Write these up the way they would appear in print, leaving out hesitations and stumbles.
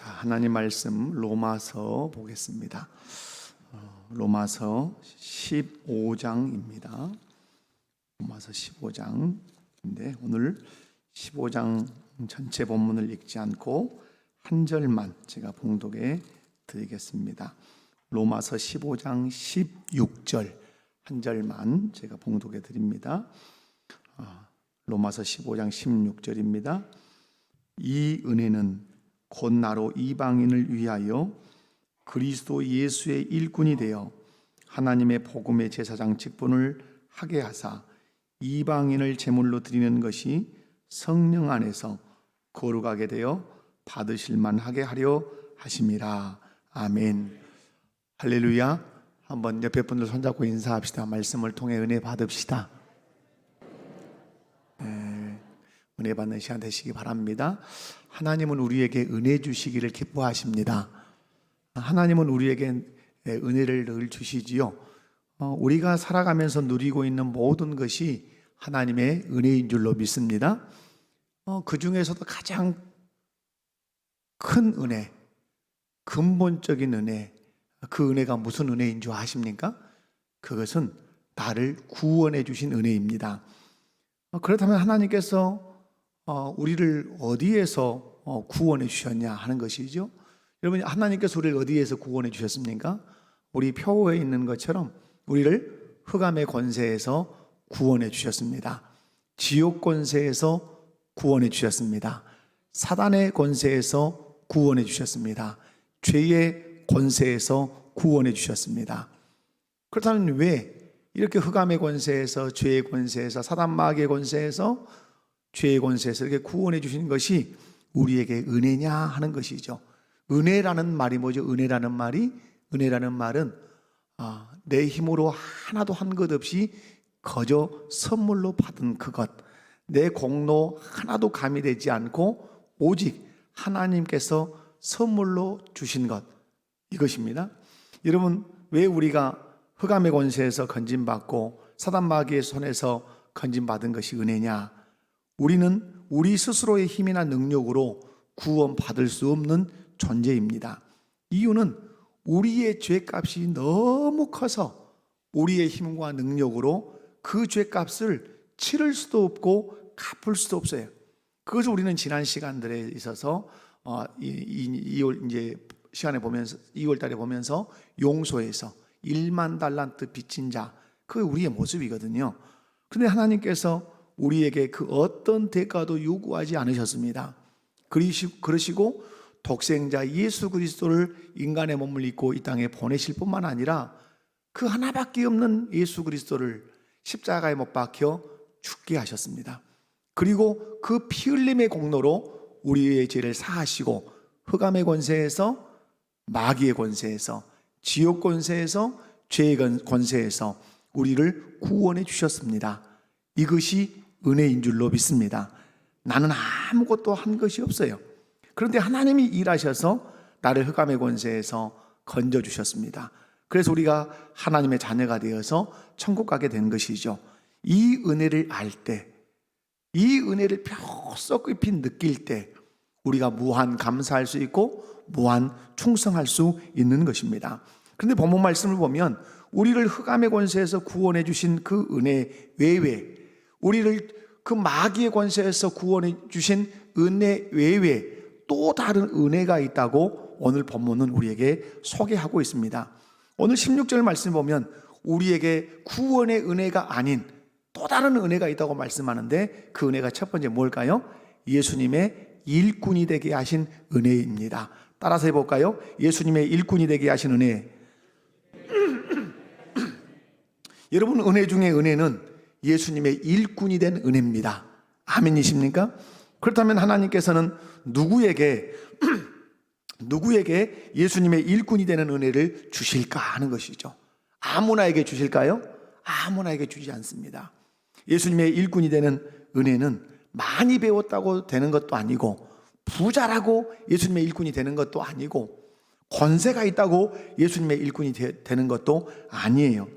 하나님 말씀 로마서 보겠습니다. 로마서 15장입니다. 로마서 15장인데 오늘 15장 전체 본문을 읽지 않고 한 절만 제가 봉독해 드리겠습니다. 로마서 15장 16절 한 절만 제가 봉독해 드립니다. 로마서 15장 16절입니다. 이 은혜는 곧 나로 이방인을 위하여 그리스도 예수의 일꾼이 되어 하나님의 복음의 제사장 직분을 하게 하사 이방인을 제물로 드리는 것이 성령 안에서 거룩하게 되어 받으실 만하게 하려 하심이라. 아멘. 할렐루야. 한번 옆에 분들 손잡고 인사합시다. 말씀을 통해 은혜 받읍시다. 은혜 받는 시간 되시기 바랍니다. 하나님은 우리에게 은혜 주시기를 기뻐하십니다. 하나님은 우리에게 은혜를 늘 주시지요. 우리가 살아가면서 누리고 있는 모든 것이 하나님의 은혜인 줄로 믿습니다. 그 중에서도 가장 큰 은혜, 근본적인 은혜, 그 은혜가 무슨 은혜인 줄 아십니까? 그것은 나를 구원해 주신 은혜입니다. 그렇다면 하나님께서 우리를 어디에서 구원해 주셨냐 하는 것이죠. 여러분, 하나님께서 우리를 어디에서 구원해 주셨습니까? 우리 표어에 있는 것처럼 우리를 흑암의 권세에서 구원해 주셨습니다. 지옥 권세에서 구원해 주셨습니다. 사단의 권세에서 구원해 주셨습니다. 죄의 권세에서 구원해 주셨습니다. 그렇다면 왜 이렇게 흑암의 권세에서, 죄의 권세에서, 사단 마귀의 권세에서, 죄의 권세에서 이렇게 구원해 주시는 것이 우리에게 은혜냐 하는 것이죠. 은혜라는 말이 뭐죠? 은혜라는 말은 내 힘으로 하나도 한 것 없이 거저 선물로 받은 그것, 내 공로 하나도 가미되지 않고 오직 하나님께서 선물로 주신 것, 이것입니다. 여러분, 왜 우리가 흑암의 권세에서 건진받고 사단 마귀의 손에서 건진받은 것이 은혜냐? 우리는 우리 스스로의 힘이나 능력으로 구원받을 수 없는 존재입니다. 이유는 우리의 죄값이 너무 커서 우리의 힘과 능력으로 그 죄값을 치를 수도 없고 갚을 수도 없어요. 그것을 우리는 지난 시간들에 있어서 2월 이제 시간에 보면서 2월 달에 보면서 용서에서 1만 달란트 빚진 자, 그게 우리의 모습이거든요. 그런데 하나님께서 우리에게 그 어떤 대가도 요구하지 않으셨습니다. 그러시고 독생자 예수 그리스도를 인간의 몸을 입고 이 땅에 보내실 뿐만 아니라 그 하나밖에 없는 예수 그리스도를 십자가에 못 박혀 죽게 하셨습니다. 그리고 그 피 흘림의 공로로 우리의 죄를 사하시고 흑암의 권세에서, 마귀의 권세에서, 지옥 권세에서, 죄의 권세에서 우리를 구원해 주셨습니다. 이것이 은혜인 줄로 믿습니다. 나는 아무것도 한 것이 없어요. 그런데 하나님이 일하셔서 나를 흑암의 권세에서 건져주셨습니다. 그래서 우리가 하나님의 자녀가 되어서 천국 가게 된 것이죠. 이 은혜를 알 때, 이 은혜를 뼈 깊이 느낄 때 우리가 무한 감사할 수 있고 무한 충성할 수 있는 것입니다. 그런데 본문 말씀을 보면 우리를 흑암의 권세에서 구원해 주신 그 은혜 외에, 우리를 그 마귀의 권세에서 구원해 주신 은혜 외에 또 다른 은혜가 있다고 오늘 본문은 우리에게 소개하고 있습니다. 오늘 16절 말씀 보면 우리에게 구원의 은혜가 아닌 또 다른 은혜가 있다고 말씀하는데 그 은혜가 첫 번째 뭘까요? 예수님의 일꾼이 되게 하신 은혜입니다. 따라서 해볼까요? 예수님의 일꾼이 되게 하신 은혜. 여러분, 은혜 중에 은혜는 예수님의 일꾼이 된 은혜입니다. 아멘이십니까? 그렇다면 하나님께서는 누구에게 예수님의 일꾼이 되는 은혜를 주실까 하는 것이죠. 아무나에게 주실까요? 아무나에게 주지 않습니다. 예수님의 일꾼이 되는 은혜는 많이 배웠다고 되는 것도 아니고, 부자라고 예수님의 일꾼이 되는 것도 아니고, 권세가 있다고 예수님의 일꾼이 되는 것도 아니에요.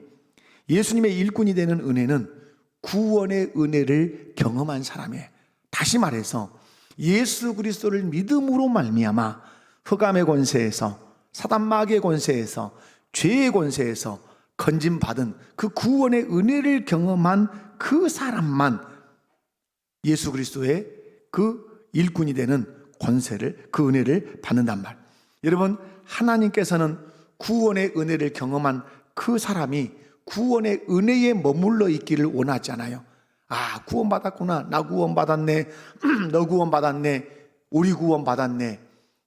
예수님의 일꾼이 되는 은혜는 구원의 은혜를 경험한 사람이에요. 다시 말해서 예수 그리스도를 믿음으로 말미암아 흑암의 권세에서, 사단 마귀의 권세에서, 죄의 권세에서 건짐받은 그 구원의 은혜를 경험한 그 사람만 예수 그리스도의 그 일꾼이 되는 권세를, 그 은혜를 받는단 말. 여러분, 하나님께서는 구원의 은혜를 경험한 그 사람이 구원의 은혜에 머물러 있기를 원하지 않아요. 아, 구원받았구나, 나 구원받았네, 너 구원받았네, 우리 구원받았네,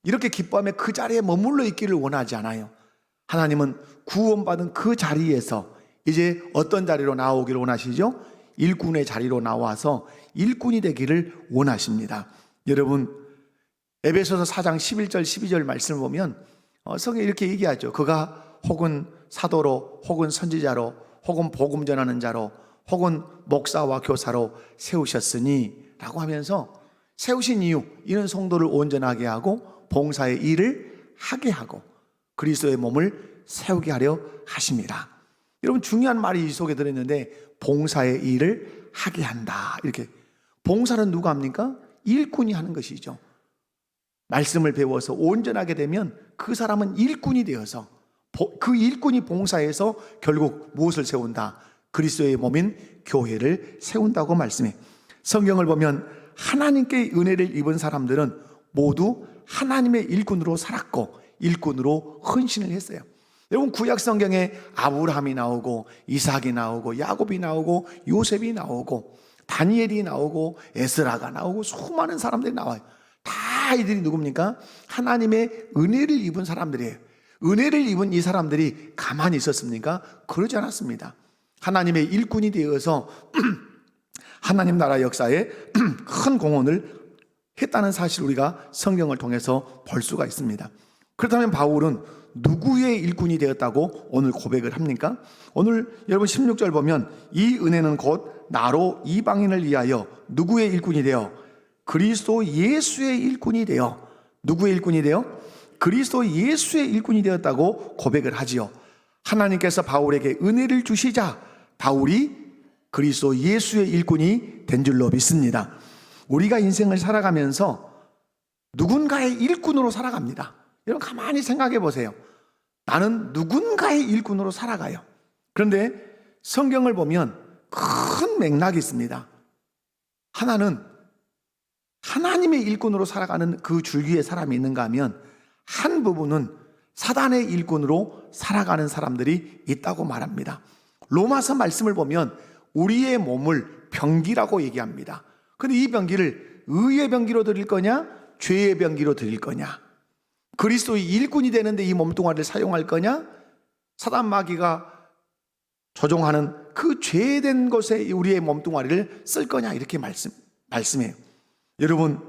이렇게 기뻐하며 그 자리에 머물러 있기를 원하지 않아요. 하나님은 구원받은 그 자리에서 이제 어떤 자리로 나오기를 원하시죠? 일꾼의 자리로 나와서 일꾼이 되기를 원하십니다. 여러분, 에베소서 4장 11절 12절 말씀을 보면 성경에 이렇게 얘기하죠. 그가 혹은 사도로, 혹은 선지자로, 혹은 복음 전하는 자로, 혹은 목사와 교사로 세우셨으니 라고 하면서 세우신 이유, 이는 성도를 온전하게 하고 봉사의 일을 하게 하고 그리스도의 몸을 세우게 하려 하십니다. 여러분, 중요한 말이 이 속에 들어있는데 봉사의 일을 하게 한다. 이렇게. 봉사는 누가 합니까? 일꾼이 하는 것이죠. 말씀을 배워서 온전하게 되면 그 사람은 일꾼이 되어서 그 일꾼이 봉사해서 결국 무엇을 세운다? 그리스도의 몸인 교회를 세운다고 말씀해. 성경을 보면 하나님께 은혜를 입은 사람들은 모두 하나님의 일꾼으로 살았고 일꾼으로 헌신을 했어요. 여러분, 구약 성경에 아브라함이 나오고 이삭이 나오고 야곱이 나오고 요셉이 나오고 다니엘이 나오고 에스라가 나오고 수많은 사람들이 나와요. 다 이들이 누굽니까? 하나님의 은혜를 입은 사람들이에요. 은혜를 입은 이 사람들이 가만히 있었습니까? 그러지 않았습니다. 하나님의 일꾼이 되어서 하나님 나라 역사에 큰 공헌을 했다는 사실을 우리가 성경을 통해서 볼 수가 있습니다. 그렇다면 바울은 누구의 일꾼이 되었다고 오늘 고백을 합니까? 오늘 여러분 16절 보면 이 은혜는 곧 나로 이방인을 위하여 누구의 일꾼이 되어? 그리스도 예수의 일꾼이 되어. 누구의 일꾼이 되어? 그리스도 예수의 일꾼이 되었다고 고백을 하지요. 하나님께서 바울에게 은혜를 주시자 바울이 그리스도 예수의 일꾼이 된 줄로 믿습니다. 우리가 인생을 살아가면서 누군가의 일꾼으로 살아갑니다. 여러분, 가만히 생각해 보세요. 나는 누군가의 일꾼으로 살아가요. 그런데 성경을 보면 큰 맥락이 있습니다. 하나는 하나님의 일꾼으로 살아가는 그 줄기에 사람이 있는가 하면 한 부분은 사단의 일꾼으로 살아가는 사람들이 있다고 말합니다. 로마서 말씀을 보면 우리의 몸을 병기라고 얘기합니다. 그런데 이 병기를 의의 병기로 드릴 거냐, 죄의 병기로 드릴 거냐, 그리스도의 일꾼이 되는데 이 몸뚱아리를 사용할 거냐, 사단 마귀가 조종하는 그 죄된 것에 우리의 몸뚱아리를 쓸 거냐, 이렇게 말씀해요. 여러분,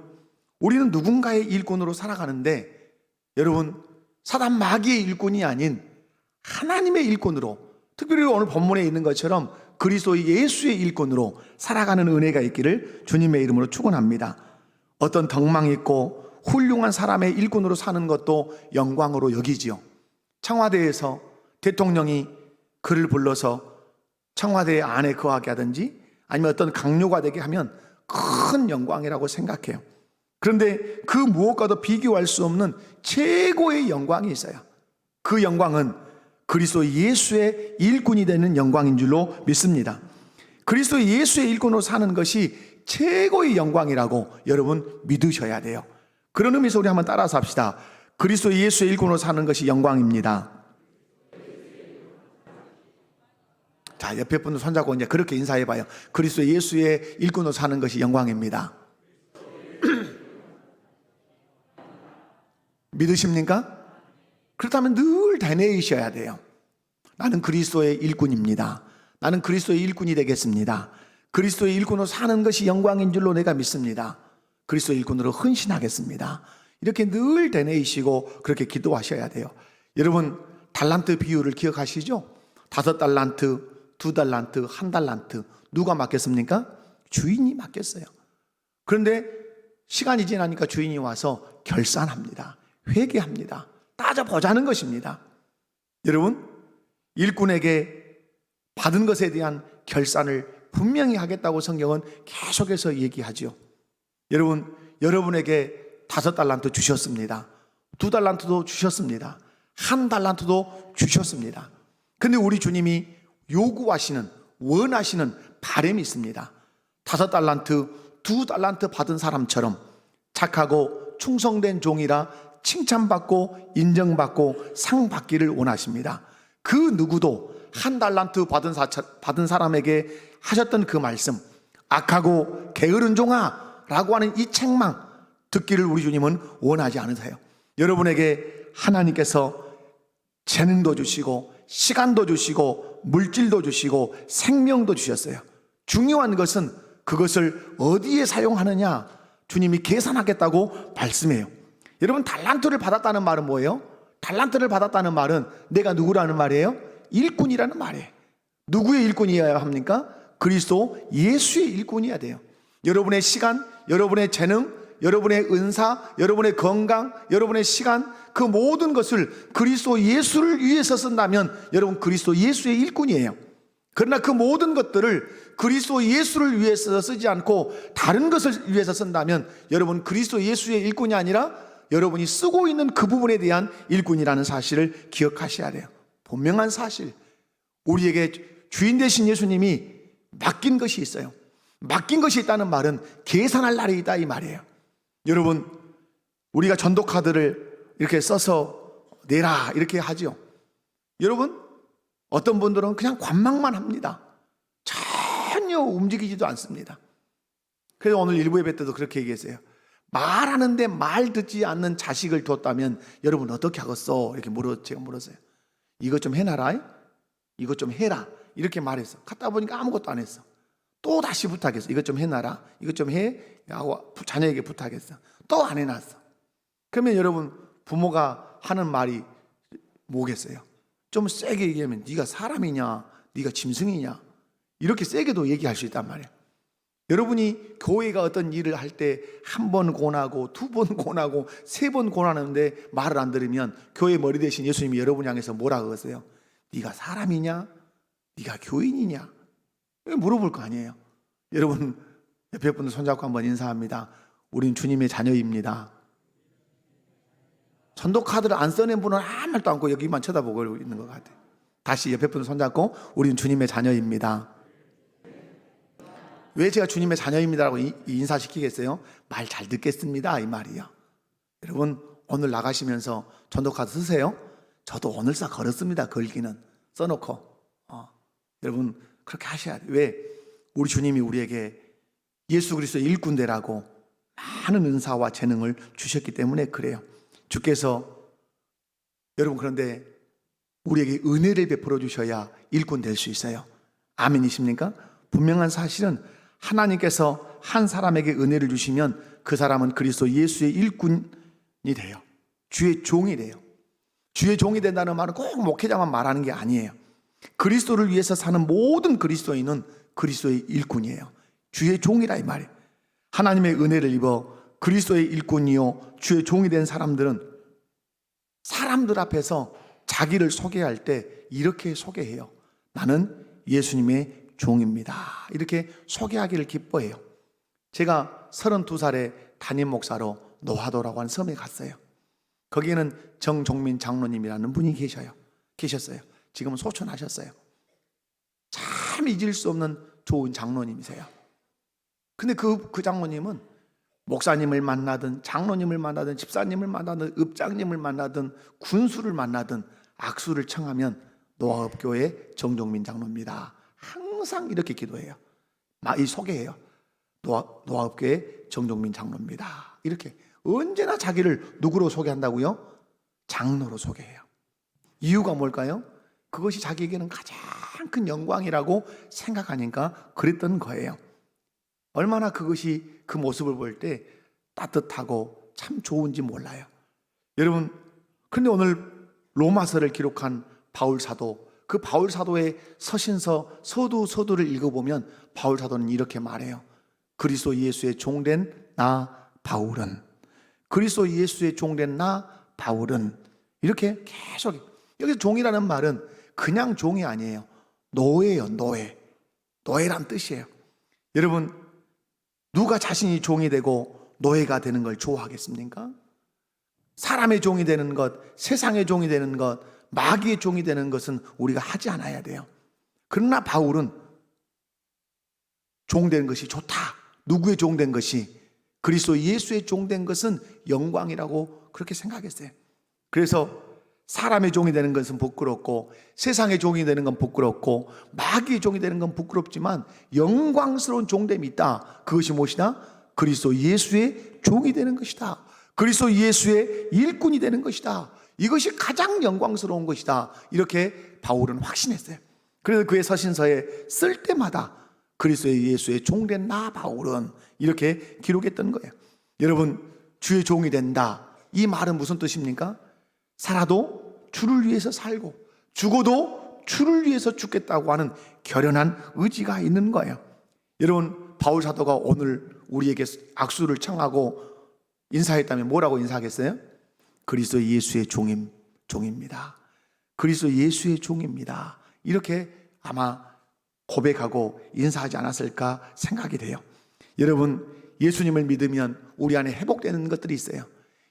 우리는 누군가의 일꾼으로 살아가는데 여러분, 사단 마귀의 일꾼이 아닌 하나님의 일꾼으로, 특별히 오늘 본문에 있는 것처럼 그리스도의 예수의 일꾼으로 살아가는 은혜가 있기를 주님의 이름으로 축원합니다. 어떤 덕망 있고 훌륭한 사람의 일꾼으로 사는 것도 영광으로 여기지요. 청와대에서 대통령이 그를 불러서 청와대 안에 거하게 하든지 아니면 어떤 강요가 되게 하면 큰 영광이라고 생각해요. 그런데 그 무엇과도 비교할 수 없는 최고의 영광이 있어요. 그 영광은 그리스도 예수의 일꾼이 되는 영광인 줄로 믿습니다. 그리스도 예수의 일꾼으로 사는 것이 최고의 영광이라고 여러분 믿으셔야 돼요. 그런 의미에서 우리 한번 따라서 합시다. 그리스도 예수의 일꾼으로 사는 것이 영광입니다. 자, 옆에 분들 손잡고 이제 그렇게 인사해봐요. 그리스도 예수의 일꾼으로 사는 것이 영광입니다. 믿으십니까? 그렇다면 늘 되뇌이셔야 돼요. 나는 그리스도의 일꾼입니다. 나는 그리스도의 일꾼이 되겠습니다. 그리스도의 일꾼으로 사는 것이 영광인 줄로 내가 믿습니다. 그리스도의 일꾼으로 헌신하겠습니다. 이렇게 늘 되뇌이시고 그렇게 기도하셔야 돼요. 여러분, 달란트 비율을 기억하시죠? 5달란트, 2달란트, 1달란트 누가 맡겼습니까? 주인이 맡겼어요. 그런데 시간이 지나니까 주인이 와서 결산합니다. 회개합니다. 따져보자는 것입니다. 여러분, 일꾼에게 받은 것에 대한 결산을 분명히 하겠다고 성경은 계속해서 얘기하죠. 여러분, 여러분에게 5달란트 주셨습니다. 2달란트도 주셨습니다. 1달란트도 주셨습니다. 근데 우리 주님이 요구하시는, 원하시는 바람이 있습니다. 5달란트, 2달란트 받은 사람처럼 착하고 충성된 종이라 칭찬받고 인정받고 상 받기를 원하십니다. 그 누구도 1달란트 받은 사람에게 하셨던 그 말씀, 악하고 게으른 종아 라고 하는 이 책망 듣기를 우리 주님은 원하지 않으세요. 여러분에게 하나님께서 재능도 주시고 시간도 주시고 물질도 주시고 생명도 주셨어요. 중요한 것은 그것을 어디에 사용하느냐, 주님이 계산하겠다고 말씀해요. 여러분, 달란트를 받았다는 말은 뭐예요? 달란트를 받았다는 말은 내가 누구라는 말이에요? 일꾼이라는 말이에요. 누구의 일꾼이어야 합니까? 그리스도 예수의 일꾼이어야 돼요. 여러분의 시간, 여러분의 재능, 여러분의 은사, 여러분의 건강, 여러분의 시간, 그 모든 것을 그리스도 예수를 위해서 쓴다면 여러분 그리스도 예수의 일꾼이에요. 그러나 그 모든 것들을 그리스도 예수를 위해서 쓰지 않고 다른 것을 위해서 쓴다면 여러분 그리스도 예수의 일꾼이 아니라 여러분이 쓰고 있는 그 부분에 대한 일꾼이라는 사실을 기억하셔야 돼요. 분명한 사실, 우리에게 주인 되신 예수님이 맡긴 것이 있어요. 맡긴 것이 있다는 말은 계산할 날이 있다 이 말이에요. 여러분, 우리가 전도카드를 이렇게 써서 내라 이렇게 하죠. 여러분, 어떤 분들은 그냥 관망만 합니다. 전혀 움직이지도 않습니다. 그래서 오늘 일부 예배 때도 그렇게 얘기했어요. 말하는데 말 듣지 않는 자식을 뒀다면 여러분 어떻게 하겠어? 이렇게 제가 물었어요. 이것 좀 해놔라, 이것 좀 해라 이렇게 말했어. 갔다 보니까 아무것도 안 했어. 또 다시 부탁했어. 이것 좀 해놔라, 이것 좀 해 하고 자녀에게 부탁했어. 또 안 해놨어. 그러면 여러분, 부모가 하는 말이 뭐겠어요? 좀 세게 얘기하면 네가 사람이냐, 네가 짐승이냐, 이렇게 세게도 얘기할 수 있단 말이에요. 여러분이 교회가 어떤 일을 할 때 1번 권하고 2번 권하고 3번 권하는데 말을 안 들으면 교회 머리 대신 예수님이 여러분 향해서 뭐라고 하세요? 네가 사람이냐, 네가 교인이냐 물어볼 거 아니에요. 여러분, 옆에 분들 손잡고 한번 인사합니다. 우린 주님의 자녀입니다. 전도카드를 안 써낸 분은 아무 말도 않고 여기만 쳐다보고 있는 것 같아요. 다시 옆에 분들 손잡고 우린 주님의 자녀입니다. 왜 제가 주님의 자녀입니다라고 인사시키겠어요? 말 잘 듣겠습니다 이 말이요. 여러분, 오늘 나가시면서 전도카드 쓰세요? 저도 오늘사 걸었습니다. 걸기는 써놓고 여러분 그렇게 하셔야 돼요. 왜? 우리 주님이 우리에게 예수 그리스도의 일꾼되라고 많은 은사와 재능을 주셨기 때문에 그래요. 주께서 여러분, 그런데 우리에게 은혜를 베풀어 주셔야 일꾼 될 수 있어요. 아멘이십니까? 분명한 사실은 하나님께서 한 사람에게 은혜를 주시면 그 사람은 그리스도 예수의 일꾼이 돼요. 주의 종이 돼요. 주의 종이 된다는 말은 꼭 목회자만 말하는 게 아니에요. 그리스도를 위해서 사는 모든 그리스도인은 그리스도의 일꾼이에요. 주의 종이라 이 말이에요. 하나님의 은혜를 입어 그리스도의 일꾼이요 주의 종이 된 사람들은 사람들 앞에서 자기를 소개할 때 이렇게 소개해요. 나는 예수님의 종입니다. 이렇게 소개하기를 기뻐해요. 제가 32살에 담임 목사로 노하도라고 하는 섬에 갔어요. 거기에는 정종민 장로님이라는 분이 계셨어요. 지금은 소천하셨어요. 참 잊을 수 없는 좋은 장로님이세요. 근데 그 장로님은 목사님을 만나든 장로님을 만나든 집사님을 만나든 읍장님을 만나든 군수를 만나든 악수를 청하면 노아읍교회 정종민 장로입니다. 항상 이렇게 기도해요. 이 소개해요. 노아읍교회 정종민 장로입니다. 이렇게 언제나 자기를 누구로 소개한다고요? 장로로 소개해요. 이유가 뭘까요? 그것이 자기에게는 가장 큰 영광이라고 생각하니까 그랬던 거예요. 얼마나 그것이 그 모습을 볼 때 따뜻하고 참 좋은지 몰라요. 여러분, 그런데 오늘 로마서를 기록한 바울 사도, 그 바울 사도의 서신서 서두를 읽어보면 바울 사도는 이렇게 말해요. 그리스도 예수의 종된 나 바울은, 그리스도 예수의 종된 나 바울은, 이렇게 계속. 여기서 종이라는 말은 그냥 종이 아니에요. 노예예요. 노예란 뜻이에요. 여러분, 누가 자신이 종이 되고 노예가 되는 걸 좋아하겠습니까? 사람의 종이 되는 것, 세상의 종이 되는 것, 마귀의 종이 되는 것은 우리가 하지 않아야 돼요. 그러나 바울은 종된 것이 좋다. 누구의 종된 것이? 그리스도 예수의 종된 것은 영광이라고 그렇게 생각했어요. 그래서 사람의 종이 되는 것은 부끄럽고, 세상의 종이 되는 건 부끄럽고, 마귀의 종이 되는 건 부끄럽지만 영광스러운 종됨이 있다. 그것이 무엇이다? 그리스도 예수의 종이 되는 것이다. 그리스도 예수의 일꾼이 되는 것이다. 이것이 가장 영광스러운 것이다. 이렇게 바울은 확신했어요. 그래서 그의 서신서에 쓸 때마다 그리스도의 예수의 종된 나 바울은 이렇게 기록했던 거예요. 여러분, 주의 종이 된다. 이 말은 무슨 뜻입니까? 살아도 주를 위해서 살고 죽어도 주를 위해서 죽겠다고 하는 결연한 의지가 있는 거예요. 여러분, 바울 사도가 오늘 우리에게 악수를 청하고 인사했다면 뭐라고 인사하겠어요? 그리스도 예수의 종입니다. 그리스도 예수의 종입니다. 이렇게 아마 고백하고 인사하지 않았을까 생각이 돼요. 여러분, 예수님을 믿으면 우리 안에 회복되는 것들이 있어요.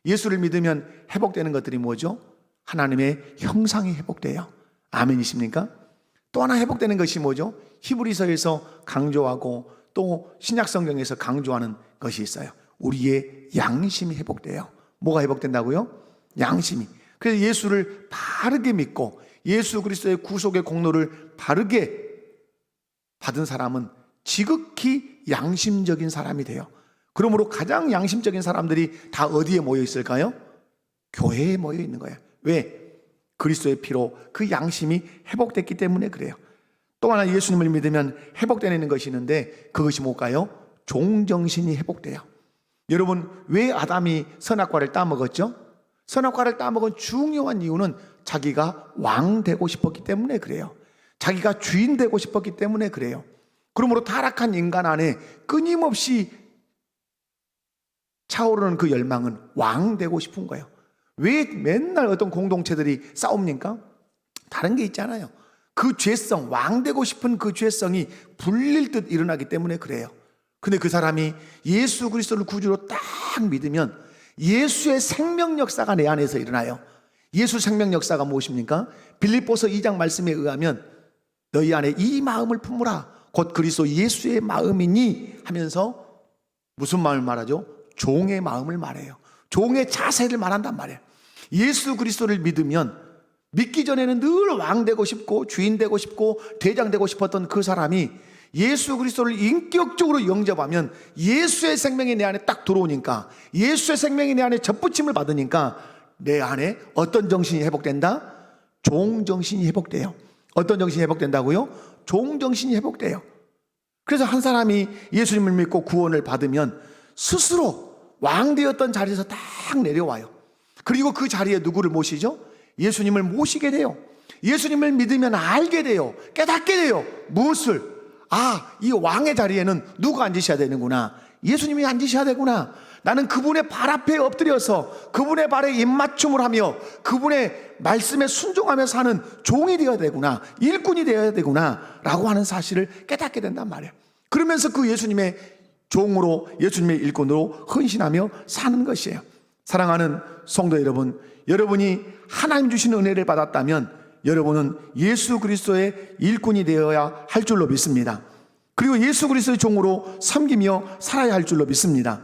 예수를 믿으면 회복되는 것들이 뭐죠? 하나님의 형상이 회복돼요. 아멘이십니까? 또 하나 회복되는 것이 뭐죠? 히브리서에서 강조하고 또 신약성경에서 강조하는 것이 있어요. 우리의 양심이 회복돼요. 뭐가 회복된다고요? 양심이. 그래서 예수를 바르게 믿고 예수 그리스도의 구속의 공로를 바르게 받은 사람은 지극히 양심적인 사람이 돼요. 그러므로 가장 양심적인 사람들이 다 어디에 모여 있을까요? 교회에 모여 있는 거예요. 왜? 그리스도의 피로 그 양심이 회복됐기 때문에 그래요. 또 하나 예수님을 믿으면 회복되는 것이 있는데 그것이 뭘까요? 종정신이 회복돼요. 여러분, 왜 아담이 선악과를 따먹었죠? 선악과를 따먹은 중요한 이유는 자기가 왕 되고 싶었기 때문에 그래요. 자기가 주인 되고 싶었기 때문에 그래요. 그러므로 타락한 인간 안에 끊임없이 차오르는 그 열망은 왕 되고 싶은 거예요. 왜 맨날 어떤 공동체들이 싸웁니까? 다른 게 있잖아요. 그 죄성, 왕 되고 싶은 그 죄성이 불릴 듯 일어나기 때문에 그래요. 근데 그 사람이 예수 그리스도를 구주로 딱 믿으면 예수의 생명 역사가 내 안에서 일어나요. 예수 생명 역사가 무엇입니까? 빌립보서 2장 말씀에 의하면 너희 안에 이 마음을 품으라. 곧 그리스도 예수의 마음이니 하면서 무슨 마음을 말하죠? 종의 마음을 말해요. 종의 자세를 말한단 말이에요. 예수 그리스도를 믿으면 믿기 전에는 늘 왕 되고 싶고 주인 되고 싶고 대장 되고 싶었던 그 사람이 예수 그리스도를 인격적으로 영접하면 예수의 생명이 내 안에 딱 들어오니까, 예수의 생명이 내 안에 접붙임을 받으니까 내 안에 어떤 정신이 회복된다? 종정신이 회복돼요. 어떤 정신이 회복된다고요? 종정신이 회복돼요. 그래서 한 사람이 예수님을 믿고 구원을 받으면 스스로 왕 되었던 자리에서 딱 내려와요. 그리고 그 자리에 누구를 모시죠? 예수님을 모시게 돼요. 예수님을 믿으면 알게 돼요. 깨닫게 돼요. 무엇을? 이 왕의 자리에는 누가 앉으셔야 되는구나. 예수님이 앉으셔야 되구나. 나는 그분의 발 앞에 엎드려서 그분의 발에 입맞춤을 하며 그분의 말씀에 순종하며 사는 종이 되어야 되구나. 일꾼이 되어야 되구나 라고 하는 사실을 깨닫게 된단 말이에요. 그러면서 그 예수님의 종으로, 예수님의 일꾼으로 헌신하며 사는 것이에요. 사랑하는 성도 여러분, 여러분이 하나님 주신 은혜를 받았다면 여러분은 예수 그리스도의 일꾼이 되어야 할 줄로 믿습니다. 그리고 예수 그리스도의 종으로 섬기며 살아야 할 줄로 믿습니다.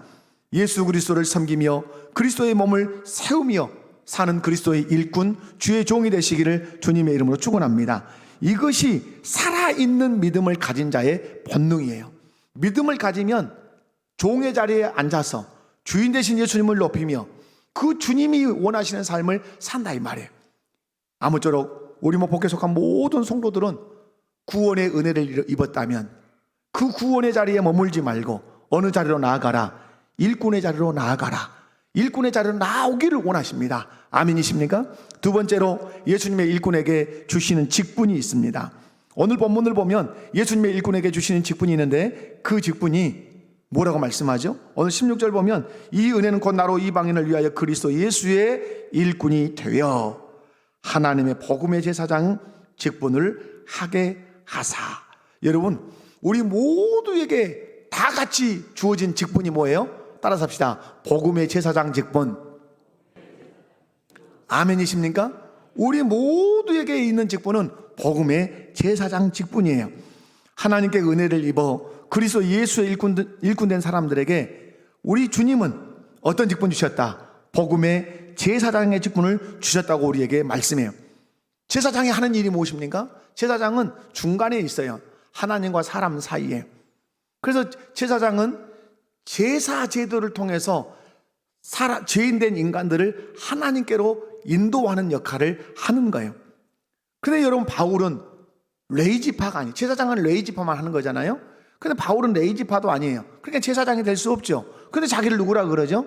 예수 그리스도를 섬기며 그리스도의 몸을 세우며 사는 그리스도의 일꾼, 주의 종이 되시기를 주님의 이름으로 축원합니다. 이것이 살아있는 믿음을 가진 자의 본능이에요. 믿음을 가지면 종의 자리에 앉아서 주인 되신 예수님을 높이며 그 주님이 원하시는 삶을 산다 이 말이에요. 아무쪼록 우리 목복에 속한 모든 성도들은 구원의 은혜를 입었다면 그 구원의 자리에 머물지 말고 어느 자리로 나아가라? 일꾼의 자리로 나아가라. 일꾼의 자리로 나오기를 원하십니다. 아멘이십니까? 두 번째로 예수님의 일꾼에게 주시는 직분이 있습니다. 오늘 본문을 보면 예수님의 일꾼에게 주시는 직분이 있는데 그 직분이 뭐라고 말씀하죠? 오늘 16절 보면 이 은혜는 곧 나로 이방인을 위하여 그리스도 예수의 일꾼이 되어 하나님의 복음의 제사장 직분을 하게 하사. 여러분, 우리 모두에게 다 같이 주어진 직분이 뭐예요? 따라서 합시다. 복음의 제사장 직분. 아멘이십니까? 우리 모두에게 있는 직분은 복음의 제사장 직분이에요. 하나님께 은혜를 입어 그리스도 예수의 일꾼된 사람들에게 우리 주님은 어떤 직분 주셨다? 복음의 제사장의 직분을 주셨다고 우리에게 말씀해요. 제사장이 하는 일이 무엇입니까? 제사장은 중간에 있어요. 하나님과 사람 사이에. 그래서 제사장은 제사 제도를 통해서 죄인된 인간들을 하나님께로 인도하는 역할을 하는 거예요. 근데 여러분, 바울은 레이지파가 아니에요. 제사장은 레이지파만 하는 거잖아요. 근데 바울은 레이지파도 아니에요. 그러니까 제사장이 될 수 없죠. 근데 자기를 누구라 그러죠?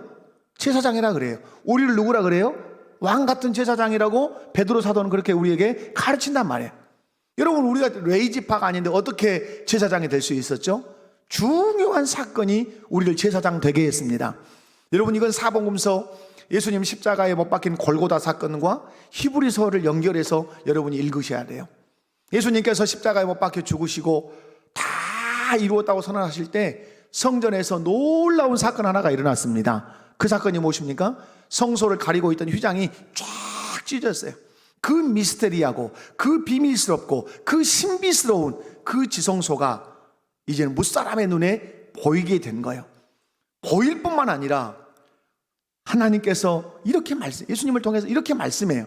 제사장이라 그래요. 우리를 누구라 그래요? 왕 같은 제사장이라고 베드로 사도는 그렇게 우리에게 가르친단 말이에요. 여러분, 우리가 레이지파가 아닌데 어떻게 제사장이 될 수 있었죠? 중요한 사건이 우리를 제사장 되게 했습니다. 여러분, 이건 사복음서 예수님 십자가에 못 박힌 골고다 사건과 히브리서를 연결해서 여러분이 읽으셔야 돼요. 예수님께서 십자가에 못 박혀 죽으시고 다 이루었다고 선언하실 때 성전에서 놀라운 사건 하나가 일어났습니다. 그 사건이 무엇입니까? 성소를 가리고 있던 휘장이 쫙 찢어졌어요. 그 미스테리하고 그 비밀스럽고 그 신비스러운 그 지성소가 이제는 무사람의 눈에 보이게 된 거예요. 보일 뿐만 아니라 하나님께서 이렇게 예수님을 통해서 이렇게 말씀해요.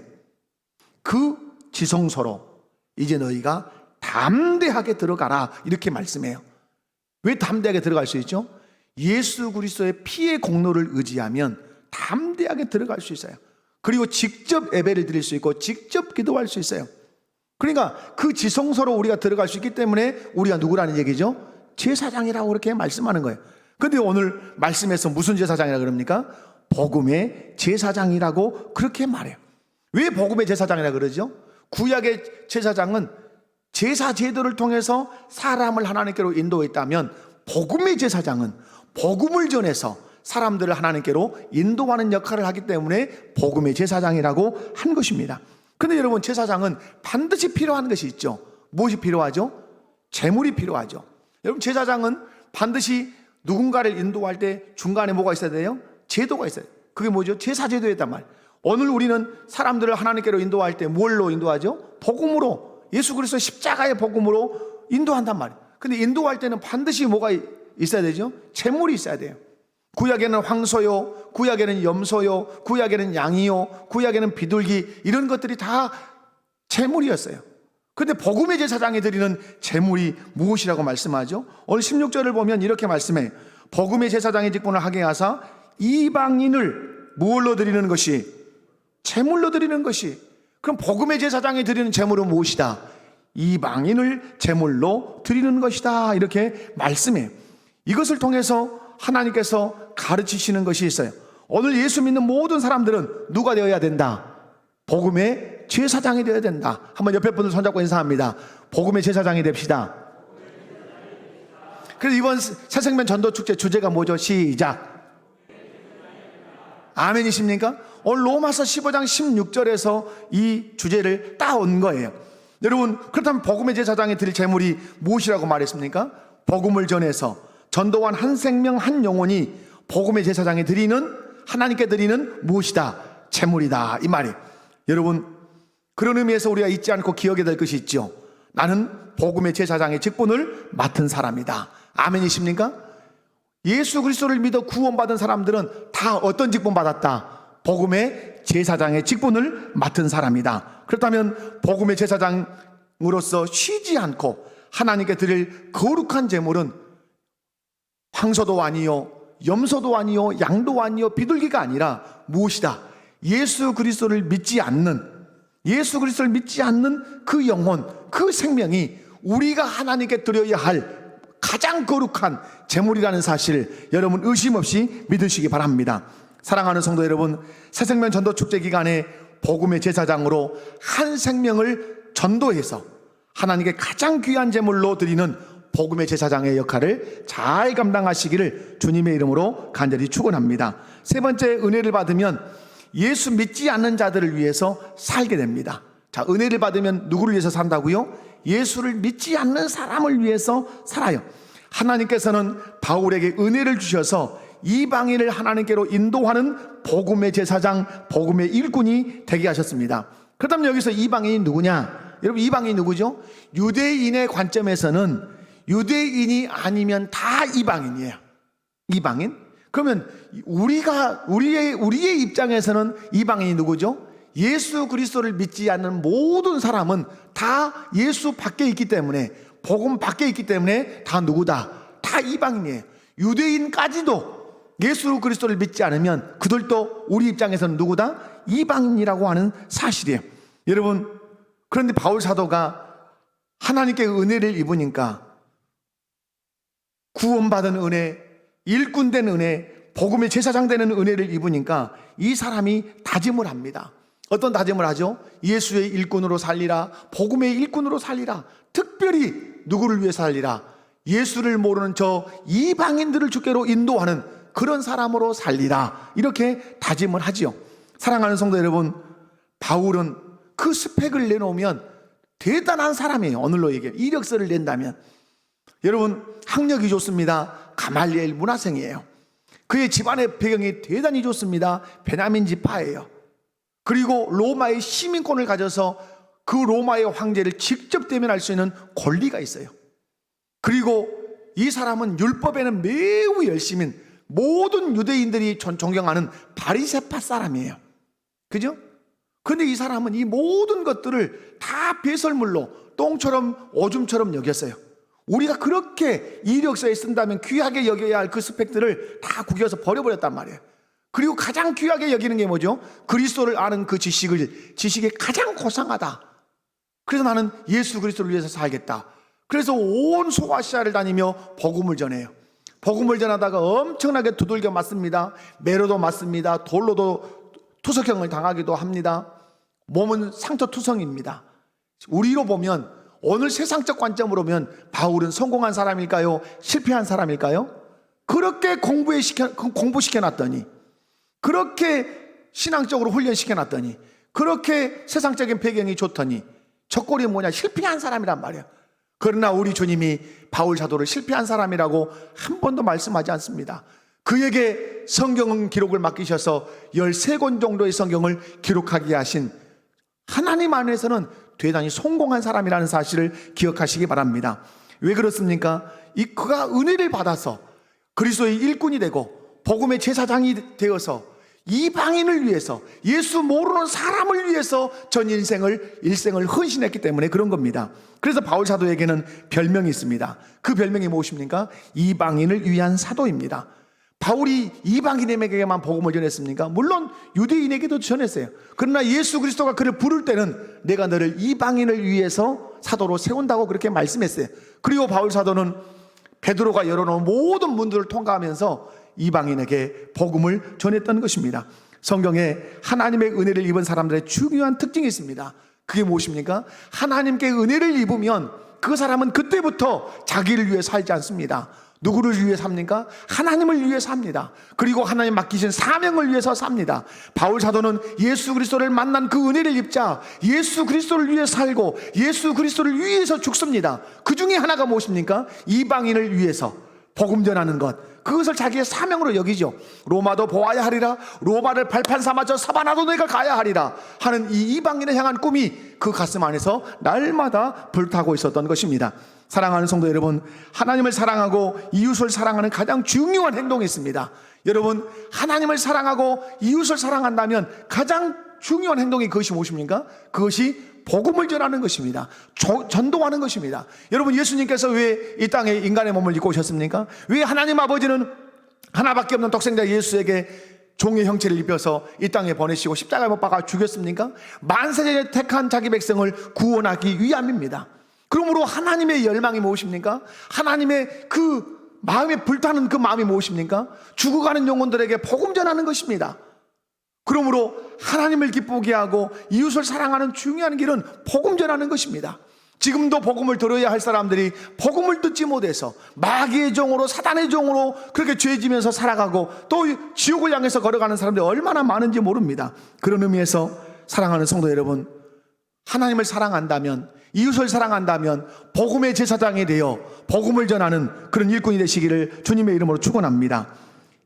그 지성소로 이제 너희가 담대하게 들어가라, 이렇게 말씀해요. 왜 담대하게 들어갈 수 있죠? 예수 그리스도의 피의 공로를 의지하면 담대하게 들어갈 수 있어요. 그리고 직접 예배를 드릴 수 있고 직접 기도할 수 있어요. 그러니까 그 지성소로 우리가 들어갈 수 있기 때문에 우리가 누구라는 얘기죠? 제사장이라고 그렇게 말씀하는 거예요. 근데 오늘 말씀에서 무슨 제사장이라고 그럽니까? 복음의 제사장이라고 그렇게 말해요. 왜 복음의 제사장이라고 그러죠? 구약의 제사장은 제사 제도를 통해서 사람을 하나님께로 인도했다면, 복음의 제사장은 복음을 전해서 사람들을 하나님께로 인도하는 역할을 하기 때문에 복음의 제사장이라고 한 것입니다. 그런데 여러분, 제사장은 반드시 필요한 것이 있죠. 무엇이 필요하죠? 제물이 필요하죠. 여러분, 제사장은 반드시 누군가를 인도할 때 중간에 뭐가 있어야 돼요? 제도가 있어요. 그게 뭐죠? 제사 제도였단 말이에요. 오늘 우리는 사람들을 하나님께로 인도할 때 뭘로 인도하죠? 복음으로, 예수 그리스도 십자가의 복음으로 인도한단 말이에요. 근데 인도할 때는 반드시 뭐가 있어야 되죠? 제물이 있어야 돼요. 구약에는 황소요, 구약에는 염소요, 구약에는 양이요, 구약에는 비둘기, 이런 것들이 다 제물이었어요. 근데 복음의 제사장이 드리는 제물이 무엇이라고 말씀하죠? 오늘 16절을 보면 이렇게 말씀해요. 복음의 제사장의 직분을 하게 하사 이방인을 무엇로 드리는 것이? 제물로 드리는 것이. 그럼 복음의 제사장이 드리는 제물은 무엇이다? 이방인을 제물로 드리는 것이다, 이렇게 말씀해요. 이것을 통해서 하나님께서 가르치시는 것이 있어요. 오늘 예수 믿는 모든 사람들은 누가 되어야 된다? 복음의 제사장이 되어야 된다. 한번 옆에 분들 손잡고 인사합니다. 복음의 제사장이 됩시다. 그래서 이번 새생명 전도축제 주제가 뭐죠? 시작. 아멘이십니까? 오늘 로마서 15장 16절에서 이 주제를 따온 거예요. 여러분, 그렇다면 복음의 제사장이 드릴 제물이 무엇이라고 말했습니까? 복음을 전해서 전도한 한 생명 한 영혼이 복음의 제사장이 드리는, 하나님께 드리는 무엇이다? 제물이다, 이 말이에요. 여러분, 그런 의미에서 우리가 잊지 않고 기억해야 될 것이 있죠. 나는 복음의 제사장의 직분을 맡은 사람이다. 아멘이십니까? 예수 그리스도를 믿어 구원받은 사람들은 다 어떤 직분 받았다? 복음의 제사장의 직분을 맡은 사람이다. 그렇다면 복음의 제사장으로서 쉬지 않고 하나님께 드릴 거룩한 제물은 황소도 아니요, 염소도 아니요, 양도 아니요, 비둘기가 아니라 무엇이다? 예수 그리스도를 믿지 않는 그 영혼, 그 생명이 우리가 하나님께 드려야 할 가장 거룩한 제물이라는 사실, 여러분 의심 없이 믿으시기 바랍니다. 사랑하는 성도 여러분, 새생명 전도축제 기간에 복음의 제사장으로 한 생명을 전도해서 하나님께 가장 귀한 제물로 드리는 복음의 제사장의 역할을 잘 감당하시기를 주님의 이름으로 간절히 축원합니다. 세 번째, 은혜를 받으면 예수 믿지 않는 자들을 위해서 살게 됩니다. 자, 은혜를 받으면 누구를 위해서 산다고요? 예수를 믿지 않는 사람을 위해서 살아요. 하나님께서는 바울에게 은혜를 주셔서 이방인을 하나님께로 인도하는 복음의 제사장, 복음의 일꾼이 되게 하셨습니다. 그렇다면 여기서 이방인이 누구냐? 여러분, 이방인이 누구죠? 유대인의 관점에서는 유대인이 아니면 다 이방인이에요. 이방인? 그러면 우리의 입장에서는 이방인이 누구죠? 예수 그리스도를 믿지 않는 모든 사람은 다 예수 밖에 있기 때문에, 복음 밖에 있기 때문에 다 누구다? 다 이방인이에요. 유대인까지도 예수 그리스도를 믿지 않으면 그들도 우리 입장에서는 누구다? 이방인이라고 하는 사실이에요. 여러분, 그런데 바울 사도가 하나님께 은혜를 입으니까, 구원받은 은혜, 일꾼된 은혜, 복음의 제사장 되는 은혜를 입으니까 이 사람이 다짐을 합니다. 어떤 다짐을 하죠? 예수의 일꾼으로 살리라, 복음의 일꾼으로 살리라. 특별히 누구를 위해 살리라? 예수를 모르는 저 이방인들을 주께로 인도하는 그런 사람으로 살리라. 이렇게 다짐을 하지요. 사랑하는 성도 여러분, 바울은 그 스펙을 내놓으면 대단한 사람이에요. 오늘로 얘기해 이력서를 낸다면. 여러분, 학력이 좋습니다. 가말리엘 문화생이에요. 그의 집안의 배경이 대단히 좋습니다. 베냐민 지파예요. 그리고 로마의 시민권을 가져서 그 로마의 황제를 직접 대면할 수 있는 권리가 있어요. 그리고 이 사람은 율법에는 매우 열심인, 모든 유대인들이 존경하는 바리새파 사람이에요. 그죠? 그런데 이 사람은 이 모든 것들을 다 배설물로, 똥처럼 오줌처럼 여겼어요. 우리가 그렇게 이력서에 쓴다면 귀하게 여겨야 할 그 스펙들을 다 구겨서 버려버렸단 말이에요. 그리고 가장 귀하게 여기는 게 뭐죠? 그리스도를 아는 그 지식이 가장 고상하다. 그래서 나는 예수 그리스도를 위해서 살겠다. 그래서 온 소아시아를 다니며 복음을 전해요. 복음을 전하다가 엄청나게 두들겨 맞습니다. 매로도 맞습니다. 돌로도 투석형을 당하기도 합니다. 몸은 상처투성입니다. 우리로 보면, 오늘 세상적 관점으로 보면 바울은 성공한 사람일까요? 실패한 사람일까요? 그렇게 공부시켜놨더니, 그렇게 신앙적으로 훈련시켜놨더니, 그렇게 세상적인 배경이 좋더니 저 꼴이 뭐냐? 실패한 사람이란 말이에요. 그러나 우리 주님이 바울 사도를 실패한 사람이라고 한 번도 말씀하지 않습니다. 그에게 성경 기록을 맡기셔서 13권 정도의 성경을 기록하게 하신 하나님 안에서는 대단히 성공한 사람이라는 사실을 기억하시기 바랍니다. 왜 그렇습니까? 그가 은혜를 받아서 그리스도의 일꾼이 되고 복음의 제사장이 되어서 이방인을 위해서, 예수 모르는 사람을 위해서 전 일생을 헌신했기 때문에 그런 겁니다. 그래서 바울 사도에게는 별명이 있습니다. 그 별명이 무엇입니까? 이방인을 위한 사도입니다. 바울이 이방인에게만 복음을 전했습니까? 물론 유대인에게도 전했어요. 그러나 예수 그리스도가 그를 부를 때는 내가 너를 이방인을 위해서 사도로 세운다고 그렇게 말씀했어요. 그리고 바울 사도는 베드로가 열어놓은 모든 문들을 통과하면서 이방인에게 복음을 전했던 것입니다. 성경에 하나님의 은혜를 입은 사람들의 중요한 특징이 있습니다. 그게 무엇입니까? 하나님께 은혜를 입으면 그 사람은 그때부터 자기를 위해 살지 않습니다. 누구를 위해 삽니까? 하나님을 위해 삽니다. 그리고 하나님 맡기신 사명을 위해서 삽니다. 바울 사도는 예수 그리스도를 만난 그 은혜를 입자 예수 그리스도를 위해 살고 예수 그리스도를 위해서 죽습니다. 그 중에 하나가 무엇입니까? 이방인을 위해서 복음 전하는 것, 그것을 자기의 사명으로 여기죠. 로마도 보아야 하리라, 로마를 발판 삼아 저 사바나도 내가 가야 하리라 하는 이 이방인을 향한 꿈이 그 가슴 안에서 날마다 불타고 있었던 것입니다. 사랑하는 성도 여러분, 하나님을 사랑하고 이웃을 사랑하는 가장 중요한 행동이 있습니다. 여러분, 하나님을 사랑하고 이웃을 사랑한다면 가장 중요한 행동이 그것이 무엇입니까? 그것이 복음을 전하는 것입니다. 전도하는 것입니다. 여러분, 예수님께서 왜 이 땅에 인간의 몸을 입고 오셨습니까? 왜 하나님 아버지는 하나밖에 없는 독생자 예수에게 종의 형체를 입혀서 이 땅에 보내시고 십자가에 못 박아 죽였습니까? 만세전에 택한 자기 백성을 구원하기 위함입니다. 그러므로 하나님의 열망이 무엇입니까? 하나님의 그 마음에 불타는 그 마음이 무엇입니까? 죽어가는 영혼들에게 복음 전하는 것입니다. 그러므로 하나님을 기쁘게 하고 이웃을 사랑하는 중요한 길은 복음 전하는 것입니다. 지금도 복음을 들어야 할 사람들이 복음을 듣지 못해서 마귀의 종으로, 사단의 종으로 그렇게 죄지면서 살아가고 또 지옥을 향해서 걸어가는 사람들이 얼마나 많은지 모릅니다. 그런 의미에서 사랑하는 성도 여러분, 하나님을 사랑한다면, 이웃을 사랑한다면 복음의 제사장이 되어 복음을 전하는 그런 일꾼이 되시기를 주님의 이름으로 축원합니다.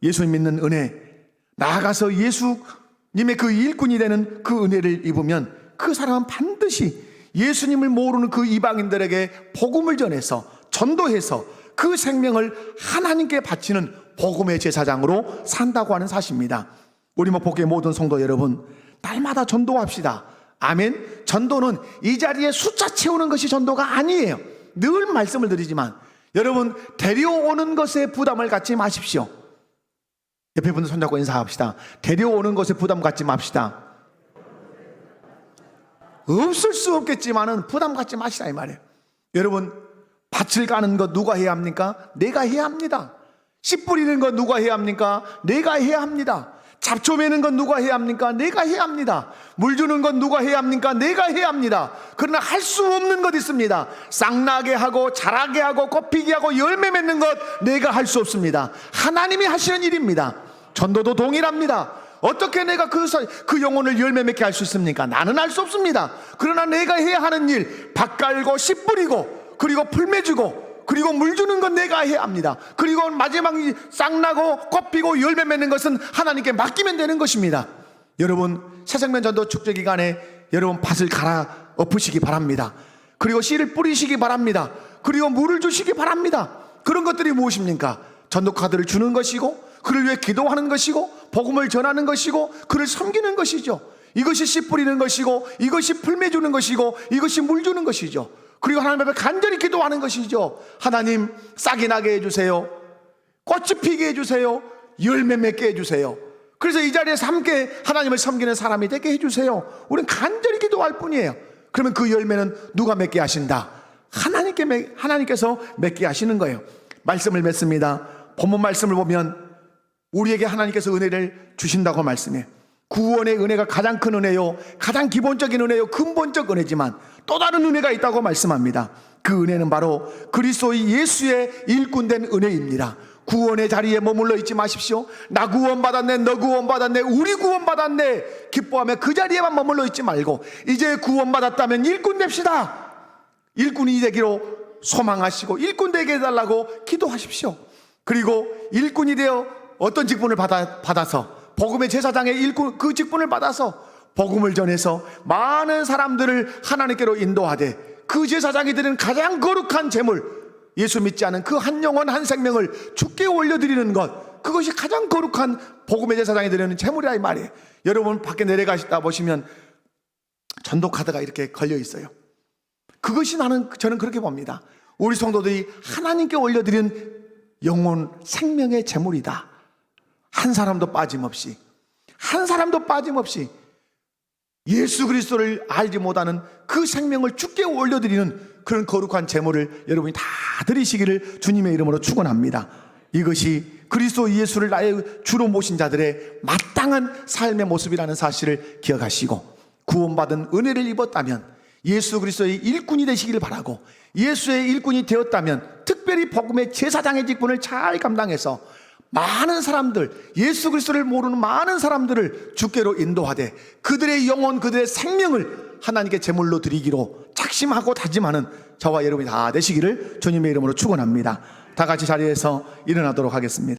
예수님 믿는 은혜, 나아가서 예수님의 그 일꾼이 되는 그 은혜를 입으면 그 사람은 반드시 예수님을 모르는 그 이방인들에게 복음을 전해서 전도해서 그 생명을 하나님께 바치는 복음의 제사장으로 산다고 하는 사실입니다. 우리 목포교회 모든 성도 여러분, 날마다 전도합시다. 아멘. 전도는 이 자리에 숫자 채우는 것이 전도가 아니에요. 늘 말씀을 드리지만 여러분, 데려오는 것에 부담을 갖지 마십시오. 옆에 분들 손잡고 인사합시다. 데려오는 것에 부담 갖지 맙시다. 없을 수 없겠지만은 부담 갖지 마시라 이 말이에요. 여러분, 밭을 가는 것 누가 해야 합니까? 내가 해야 합니다. 씨 뿌리는 것 누가 해야 합니까? 내가 해야 합니다. 잡초 매는 건 누가 해야 합니까? 내가 해야 합니다. 물 주는 건 누가 해야 합니까? 내가 해야 합니다. 그러나 할 수 없는 것 있습니다. 쌍나게 하고 자라게 하고 꽃피게 하고 열매 맺는 것 내가 할 수 없습니다. 하나님이 하시는 일입니다. 전도도 동일합니다. 어떻게 내가 그 영혼을 열매 맺게 할 수 있습니까? 나는 할 수 없습니다. 그러나 내가 해야 하는 일, 밭 갈고 씨 뿌리고 그리고 풀 맺주고 그리고 물 주는 건 내가 해야 합니다. 그리고 마지막에 싹나고 꽃피고 열매 맺는 것은 하나님께 맡기면 되는 것입니다. 여러분, 새생명 전도 축제 기간에 여러분 밭을 갈아 엎으시기 바랍니다. 그리고 씨를 뿌리시기 바랍니다. 그리고 물을 주시기 바랍니다. 그런 것들이 무엇입니까? 전도 카드를 주는 것이고 그를 위해 기도하는 것이고 복음을 전하는 것이고 그를 섬기는 것이죠. 이것이 씨 뿌리는 것이고 이것이 풀 맺주는 것이고 이것이 물 주는 것이죠. 그리고 하나님 앞에 간절히 기도하는 것이죠. 하나님, 싹이 나게 해주세요. 꽃이 피게 해주세요. 열매 맺게 해주세요. 그래서 이 자리에서 함께 하나님을 섬기는 사람이 되게 해주세요. 우리는 간절히 기도할 뿐이에요. 그러면 그 열매는 누가 맺게 하신다? 하나님께서 맺게 하시는 거예요. 말씀을 맺습니다. 본문 말씀을 보면 우리에게 하나님께서 은혜를 주신다고 말씀해요. 구원의 은혜가 가장 큰 은혜요, 가장 기본적인 은혜요, 근본적 은혜지만 또 다른 은혜가 있다고 말씀합니다. 그 은혜는 바로 그리스도의 예수의 일꾼된 은혜입니다. 구원의 자리에 머물러 있지 마십시오. 나 구원받았네, 너 구원받았네, 우리 구원받았네 기뻐하며 그 자리에만 머물러 있지 말고 이제 구원받았다면 일꾼 됩시다. 일꾼이 되기로 소망하시고 일꾼 되게 해달라고 기도하십시오. 그리고 일꾼이 되어 어떤 직분을 받아서 복음의 제사장의 일꾼, 그 직분을 받아서 복음을 전해서 많은 사람들을 하나님께로 인도하되 그 제사장이 드리는 가장 거룩한 제물, 예수 믿지 않은 그 한 영혼 한 생명을 주께 올려드리는 것, 그것이 가장 거룩한 복음의 제사장이 드리는 제물이라 이 말이에요. 여러분 밖에 내려가시다 보시면 전도 카드가 이렇게 걸려 있어요. 그것이 저는 그렇게 봅니다. 우리 성도들이 하나님께 올려드리는 영혼 생명의 제물이다. 한 사람도 빠짐없이 예수 그리스도를 알지 못하는 그 생명을 주께 올려드리는 그런 거룩한 제물을 여러분이 다 드리시기를 주님의 이름으로 축원합니다. 이것이 그리스도 예수를 나의 주로 모신 자들의 마땅한 삶의 모습이라는 사실을 기억하시고 구원받은 은혜를 입었다면 예수 그리스도의 일꾼이 되시기를 바라고, 예수의 일꾼이 되었다면 특별히 복음의 제사장의 직분을 잘 감당해서 많은 사람들, 예수 그리스도를 모르는 많은 사람들을 주께로 인도하되 그들의 영혼, 그들의 생명을 하나님께 제물로 드리기로 작심하고 다짐하는 저와 여러분이 다 되시기를 주님의 이름으로 축원합니다. 다 같이 자리에서 일어나도록 하겠습니다.